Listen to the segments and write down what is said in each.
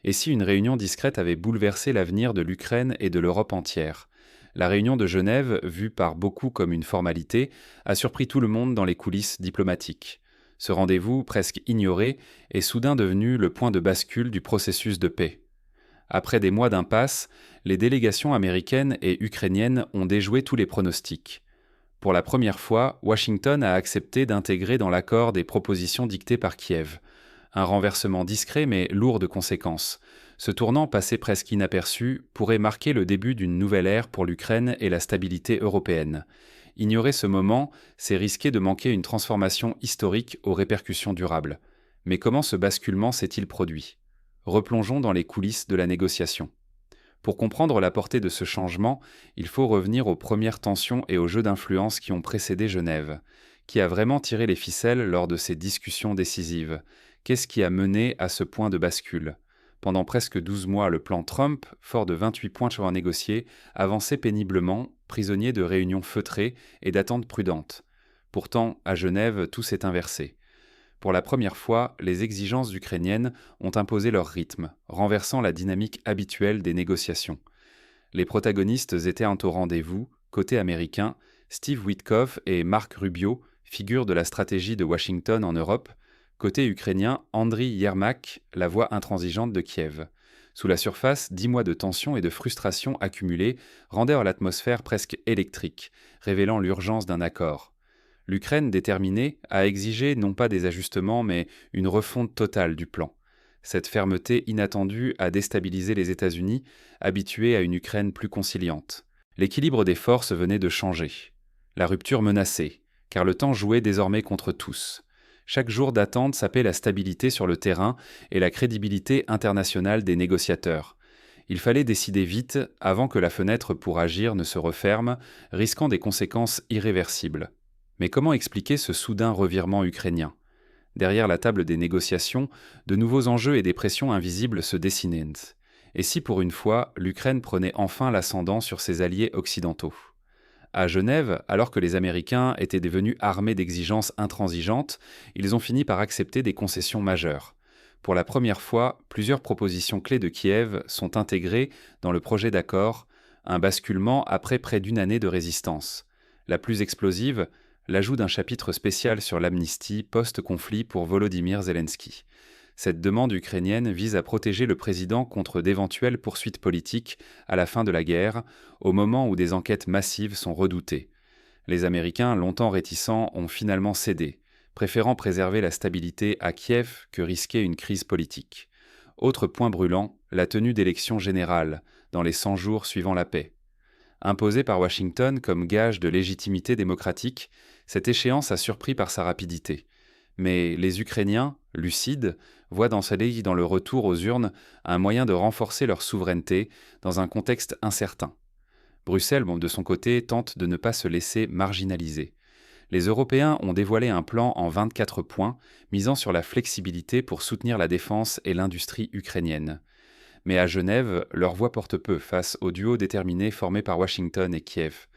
Et si une réunion discrète avait bouleversé l'avenir de l'Ukraine et de l'Europe entière? La réunion de Genève, vue par beaucoup comme une formalité, a surpris tout le monde dans les coulisses diplomatiques. Ce rendez-vous, presque ignoré, est soudain devenu le point de bascule du processus de paix. Après des mois d'impasse, les délégations américaines et ukrainiennes ont déjoué tous les pronostics. Pour la première fois, Washington a accepté d'intégrer dans l'accord des propositions dictées par Kiev. Un renversement discret mais lourd de conséquences. Ce tournant passé presque inaperçu pourrait marquer le début d'une nouvelle ère pour l'Ukraine et la stabilité européenne. Ignorer ce moment, c'est risquer de manquer une transformation historique aux répercussions durables. Mais comment ce basculement s'est-il produit? Replongeons dans les coulisses de la négociation. Pour comprendre la portée de ce changement, il faut revenir aux premières tensions et aux jeux d'influence qui ont précédé Genève. Qui a vraiment tiré les ficelles lors de ces discussions décisives? Qu'est-ce qui a mené à ce point de bascule? Pendant presque 12 mois, le plan Trump, fort de 28 points à négocier, avançait péniblement, prisonnier de réunions feutrées et d'attentes prudentes. Pourtant, à Genève, tout s'est inversé. Pour la première fois, les exigences ukrainiennes ont imposé leur rythme, renversant la dynamique habituelle des négociations. Les protagonistes étaient au rendez-vous, côté américain, Steve Witkoff et Mark Rubio, figures de la stratégie de Washington en Europe, côté ukrainien, Andriy Yermak, la voix intransigeante de Kiev. Sous la surface, 10 mois de tension et de frustration accumulées rendaient l'atmosphère presque électrique, révélant l'urgence d'un accord. L'Ukraine, déterminée, a exigé non pas des ajustements, mais une refonte totale du plan. Cette fermeté inattendue a déstabilisé les États-Unis, habitués à une Ukraine plus conciliante. L'équilibre des forces venait de changer. La rupture menaçait, car le temps jouait désormais contre tous. Chaque jour d'attente sapait la stabilité sur le terrain et la crédibilité internationale des négociateurs. Il fallait décider vite avant que la fenêtre pour agir ne se referme, risquant des conséquences irréversibles. Mais comment expliquer ce soudain revirement ukrainien? Derrière la table des négociations, de nouveaux enjeux et des pressions invisibles se dessinaient. Et si pour une fois, l'Ukraine prenait enfin l'ascendant sur ses alliés occidentaux? À Genève, alors que les Américains étaient devenus armés d'exigences intransigeantes, ils ont fini par accepter des concessions majeures. Pour la première fois, plusieurs propositions clés de Kiev sont intégrées dans le projet d'accord, un basculement après près d'une année de résistance. La plus explosive, l'ajout d'un chapitre spécial sur l'amnistie post-conflit pour Volodymyr Zelensky. Cette demande ukrainienne vise à protéger le président contre d'éventuelles poursuites politiques à la fin de la guerre, au moment où des enquêtes massives sont redoutées. Les Américains, longtemps réticents, ont finalement cédé, préférant préserver la stabilité à Kiev que risquer une crise politique. Autre point brûlant, la tenue d'élections générales, dans les 100 jours suivant la paix. Imposée par Washington comme gage de légitimité démocratique, cette échéance a surpris par sa rapidité. Mais les Ukrainiens, lucides, voient dans le retour aux urnes un moyen de renforcer leur souveraineté dans un contexte incertain. Bruxelles, de son côté, tente de ne pas se laisser marginaliser. Les Européens ont dévoilé un plan en 24 points, misant sur la flexibilité pour soutenir la défense et l'industrie ukrainienne. Mais à Genève, leur voix porte peu face au duo déterminé formé par Washington et Kiev.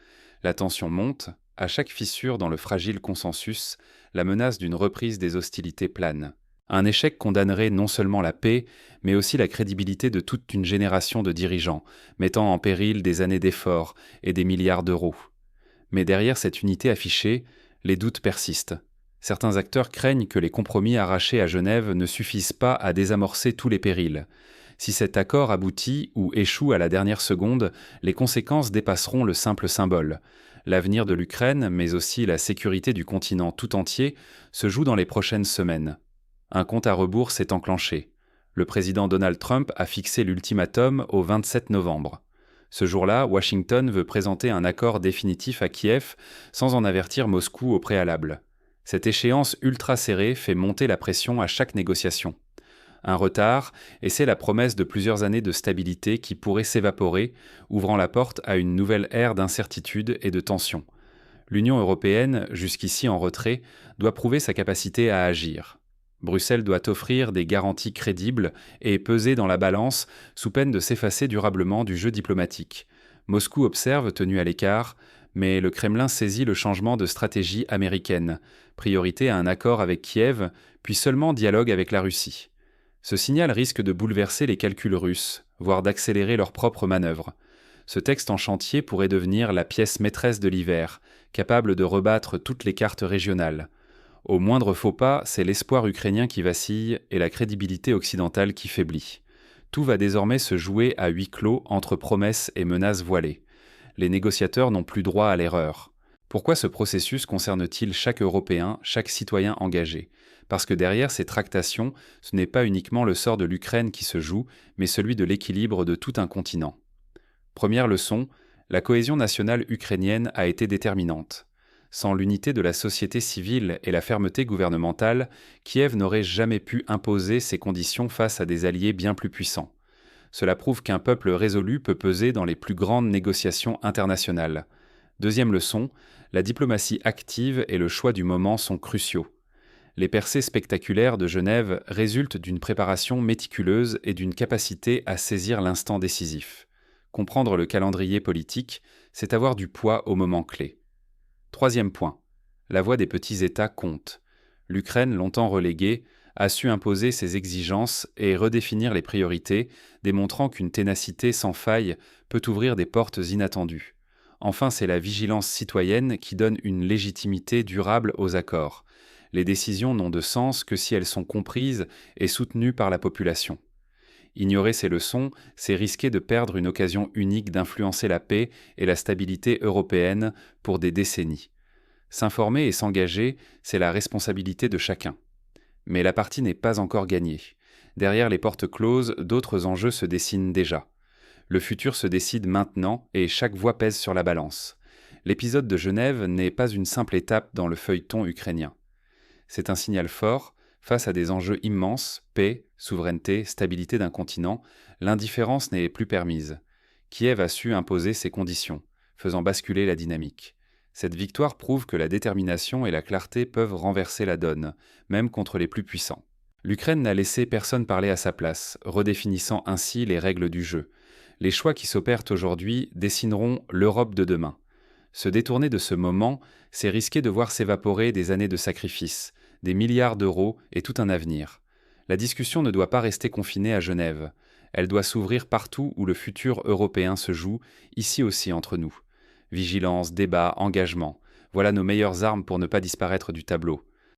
La tension monte, à chaque fissure dans le fragile consensus, la menace d'une reprise des hostilités plane. Un échec condamnerait non seulement la paix, mais aussi la crédibilité de toute une génération de dirigeants, mettant en péril des années d'efforts et des milliards d'euros. Mais derrière cette unité affichée, les doutes persistent. Certains acteurs craignent que les compromis arrachés à Genève ne suffisent pas à désamorcer tous les périls. Si cet accord aboutit ou échoue à la dernière seconde, les conséquences dépasseront le simple symbole. L'avenir de l'Ukraine, mais aussi la sécurité du continent tout entier, se joue dans les prochaines semaines. Un compte à rebours s'est enclenché. Le président Donald Trump a fixé l'ultimatum au 27 novembre. Ce jour-là, Washington veut présenter un accord définitif à Kiev sans en avertir Moscou au préalable. Cette échéance ultra serrée fait monter la pression à chaque négociation. Un retard, et c'est la promesse de plusieurs années de stabilité qui pourrait s'évaporer, ouvrant la porte à une nouvelle ère d'incertitude et de tension. L'Union européenne, jusqu'ici en retrait, doit prouver sa capacité à agir. Bruxelles doit offrir des garanties crédibles et peser dans la balance sous peine de s'effacer durablement du jeu diplomatique. Moscou observe, tenu à l'écart, mais le Kremlin saisit le changement de stratégie américaine, priorité à un accord avec Kiev, puis seulement dialogue avec la Russie. Ce signal risque de bouleverser les calculs russes, voire d'accélérer leurs propres manœuvres. Ce texte en chantier pourrait devenir la pièce maîtresse de l'hiver, capable de rebattre toutes les cartes régionales. Au moindre faux pas, c'est l'espoir ukrainien qui vacille et la crédibilité occidentale qui faiblit. Tout va désormais se jouer à huis clos entre promesses et menaces voilées. Les négociateurs n'ont plus droit à l'erreur. Pourquoi ce processus concerne-t-il chaque Européen, chaque citoyen engagé ? Parce que derrière ces tractations, ce n'est pas uniquement le sort de l'Ukraine qui se joue, mais celui de l'équilibre de tout un continent. Première leçon, la cohésion nationale ukrainienne a été déterminante. Sans l'unité de la société civile et la fermeté gouvernementale, Kiev n'aurait jamais pu imposer ses conditions face à des alliés bien plus puissants. Cela prouve qu'un peuple résolu peut peser dans les plus grandes négociations internationales. Deuxième leçon, la diplomatie active et le choix du moment sont cruciaux. Les percées spectaculaires de Genève résultent d'une préparation méticuleuse et d'une capacité à saisir l'instant décisif. Comprendre le calendrier politique, c'est avoir du poids au moment clé. Troisième point, la voix des petits États compte. L'Ukraine, longtemps reléguée, a su imposer ses exigences et redéfinir les priorités, démontrant qu'une ténacité sans faille peut ouvrir des portes inattendues. Enfin, c'est la vigilance citoyenne qui donne une légitimité durable aux accords. Les décisions n'ont de sens que si elles sont comprises et soutenues par la population. Ignorer ces leçons, c'est risquer de perdre une occasion unique d'influencer la paix et la stabilité européenne pour des décennies. S'informer et s'engager, c'est la responsabilité de chacun. Mais la partie n'est pas encore gagnée. Derrière les portes closes, d'autres enjeux se dessinent déjà. Le futur se décide maintenant et chaque voix pèse sur la balance. L'épisode de Genève n'est pas une simple étape dans le feuilleton ukrainien. C'est un signal fort. Face à des enjeux immenses, paix, souveraineté, stabilité d'un continent, l'indifférence n'est plus permise. Kiev a su imposer ses conditions, faisant basculer la dynamique. Cette victoire prouve que la détermination et la clarté peuvent renverser la donne, même contre les plus puissants. L'Ukraine n'a laissé personne parler à sa place, redéfinissant ainsi les règles du jeu. Les choix qui s'opèrent aujourd'hui dessineront l'Europe de demain. Se détourner de ce moment, c'est risquer de voir s'évaporer des années de sacrifice, des milliards d'euros et tout un avenir. La discussion ne doit pas rester confinée à Genève. Elle doit s'ouvrir partout où le futur européen se joue, ici aussi entre nous. Vigilance, débat, engagement, voilà nos meilleures armes pour ne pas disparaître du tableau.